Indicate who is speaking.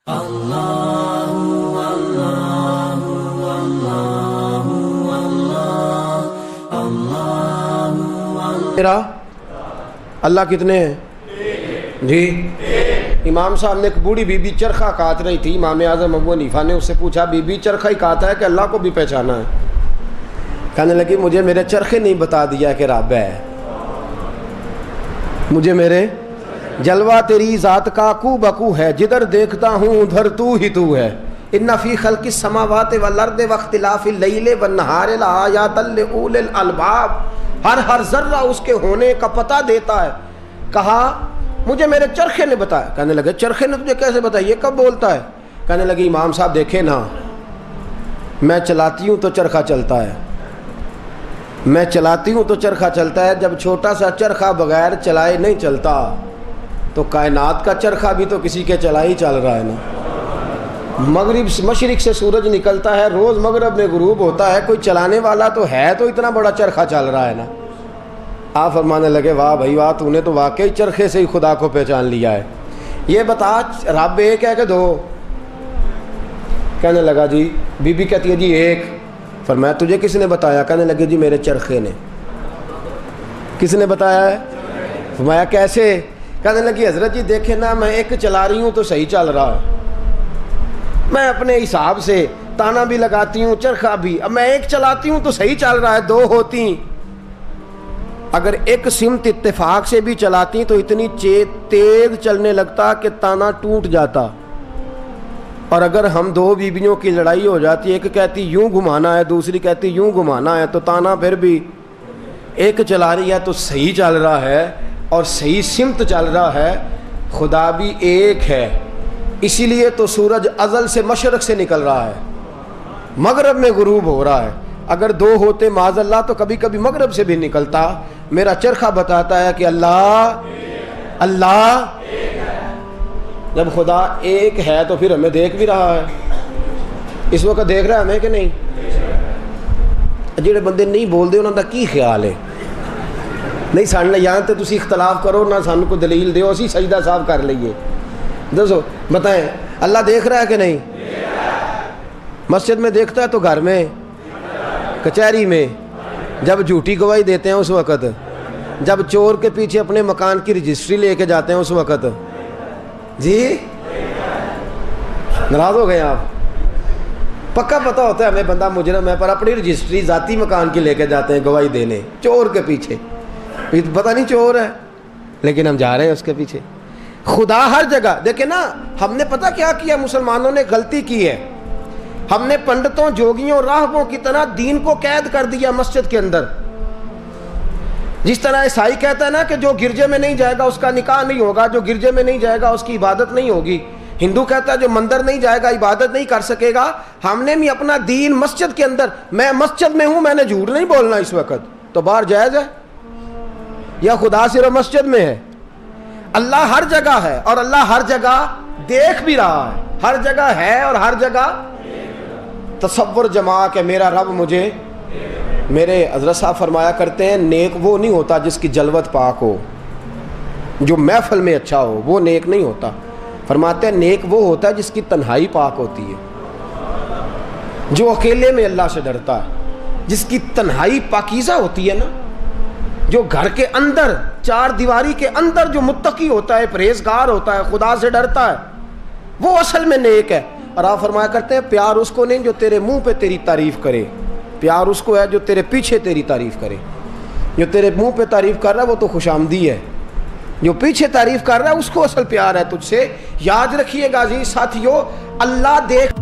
Speaker 1: میرا اللہ کتنے ہیں جی؟ امام صاحب نے ایک بوڑھی بی بی چرخہ کاٹ رہی تھی، امام اعظم ابو حنیفہ نے اس سے پوچھا بی بی چرخہ ہی کاٹا ہے کہ اللہ کو بھی پہچانا ہے؟ کہنے لگی مجھے میرے چرخے نہیں بتا دیا کہ رب ہے، مجھے میرے جلوہ تیری ذات کا کو بکو ہے، جدھر دیکھتا ہوں ادھر تو ہی تو ہے، ان فی خلق السماوات والارض واختلاف اللیل والنہار لآیات لأولی الالباب، ہر ذرہ اس کے ہونے کا پتہ دیتا ہے۔ کہا مجھے میرے چرخے نے بتایا۔ کہنے لگے چرخے نے تجھے کیسے بتایا، یہ کب بولتا ہے؟ کہنے لگی امام صاحب دیکھیں نا، میں چلاتی ہوں تو چرخہ چلتا ہے، میں چلاتی ہوں تو چرخہ چلتا ہے، جب چھوٹا سا چرخہ بغیر چلائے نہیں چلتا تو کائنات کا چرخہ بھی تو کسی کے چلائی چل رہا ہے نا۔ مغرب مشرق سے سورج نکلتا ہے، روز مغرب میں غروب ہوتا ہے، کوئی چلانے والا تو ہے، تو اتنا بڑا چرخہ چل رہا ہے نا۔ آپ فرمانے لگے واہ بھائی واہ، تو نے تو واقعی چرخے سے ہی خدا کو پہچان لیا ہے۔ یہ بتا رب ایک ہے کہ دو؟ کہنے لگا جی، بی بی کہتی ہے جی ایک۔ فرمایا تجھے کس نے بتایا؟ کہنے لگے جی میرے چرخے نے۔ کس نے بتایا ہے؟ فرمایا کیسے؟ کہنے لگی حضرت جی دیکھیں نا، میں ایک چلا رہی ہوں تو صحیح چل رہا ہے، میں اپنے حساب سے تانا بھی لگاتی ہوں چرخہ بھی، اب میں ایک چلاتی ہوں تو صحیح چل رہا ہے، دو ہوتی اگر ایک سمت اتفاق سے بھی چلاتی تو اتنی تیز چلنے لگتا کہ تانا ٹوٹ جاتا، اور اگر ہم دو بیویوں کی لڑائی ہو جاتی، ایک کہتی یوں گھمانا ہے دوسری کہتی یوں گھمانا ہے، تو تانا پھر بھی ایک چلا رہی ہے تو صحیح چل رہا ہے اور صحیح سمت چل رہا ہے، خدا بھی ایک ہے۔ اسی لیے تو سورج ازل سے مشرق سے نکل رہا ہے، مغرب میں غروب ہو رہا ہے، اگر دو ہوتے معاذ اللہ تو کبھی کبھی مغرب سے بھی نکلتا۔ میرا چرخہ بتاتا ہے کہ اللہ جب خدا ایک ہے تو پھر ہمیں دیکھ بھی رہا ہے، اس وقت دیکھ رہا ہے ہمیں کہ نہیں؟ جڑے بندے نہیں بولتے انہوں کا کی خیال ہے؟ نہیں ساننے یا تو تسی اختلاف کرو نہ سانو کو دلیل دیو، اسی سجدہ صاحب کر لئیے۔ دسو بتائیں اللہ دیکھ رہا ہے کہ نہیں؟ مسجد میں دیکھتا ہے تو گھر میں، کچہری میں، جب جھوٹی گواہی دیتے ہیں اس وقت، جب چور کے پیچھے اپنے مکان کی رجسٹری لے کے جاتے ہیں اس وقت، جی ناراض ہو گئے آپ؟ پکا پتہ ہوتا ہے ہمیں بندہ مجرم ہے، پر اپنی رجسٹری ذاتی مکان کی لے کے جاتے ہیں گواہی دینے چور کے پیچھے، پتہ نہیں چور ہے لیکن ہم جا رہے ہیں اس کے پیچھے۔ خدا ہر جگہ دیکھیں نا، ہم نے پتہ کیا کیا؟ مسلمانوں نے غلطی کی ہے، ہم نے پنڈتوں جوگیوں راہبوں کی طرح دین کو قید کر دیا مسجد کے اندر۔ جس طرح عیسائی کہتا ہے نا کہ جو گرجے میں نہیں جائے گا اس کا نکاح نہیں ہوگا، جو گرجے میں نہیں جائے گا اس کی عبادت نہیں ہوگی، ہندو کہتا ہے جو مندر نہیں جائے گا عبادت نہیں کر سکے گا، ہم نے بھی اپنا دین مسجد کے اندر، میں مسجد میں ہوں میں نے جھوٹ نہیں بولنا اس وقت، تو باہر جائز ہے یا خدا صرف مسجد میں ہے؟ اللہ ہر جگہ ہے اور اللہ ہر جگہ دیکھ بھی رہا ہے، ہر جگہ ہے اور ہر جگہ تصور جمع کہ میرا رب مجھے، میرے حضرت صاحب فرمایا کرتے ہیں نیک وہ نہیں ہوتا جس کی جلوت پاک ہو، جو محفل میں اچھا ہو وہ نیک نہیں ہوتا، فرماتے ہیں نیک وہ ہوتا ہے جس کی تنہائی پاک ہوتی ہے، جو اکیلے میں اللہ سے ڈرتا ہے، جس کی تنہائی پاکیزہ ہوتی ہے نا، جو گھر کے اندر چار دیواری کے اندر جو متقی ہوتا ہے، پرہیزگار ہوتا ہے، خدا سے ڈرتا ہے، وہ اصل میں نیک ہے۔ اور آپ فرمایا کرتے ہیں پیار اس کو نہیں جو تیرے منہ پہ تیری تعریف کرے، پیار اس کو ہے جو تیرے پیچھے تیری تعریف کرے۔ جو تیرے منہ پہ تعریف کر رہا ہے وہ تو خوش آمدی ہے، جو پیچھے تعریف کر رہا ہے اس کو اصل پیار ہے تجھ سے۔ یاد رکھیے گا جی ساتھیو، اللہ دیکھ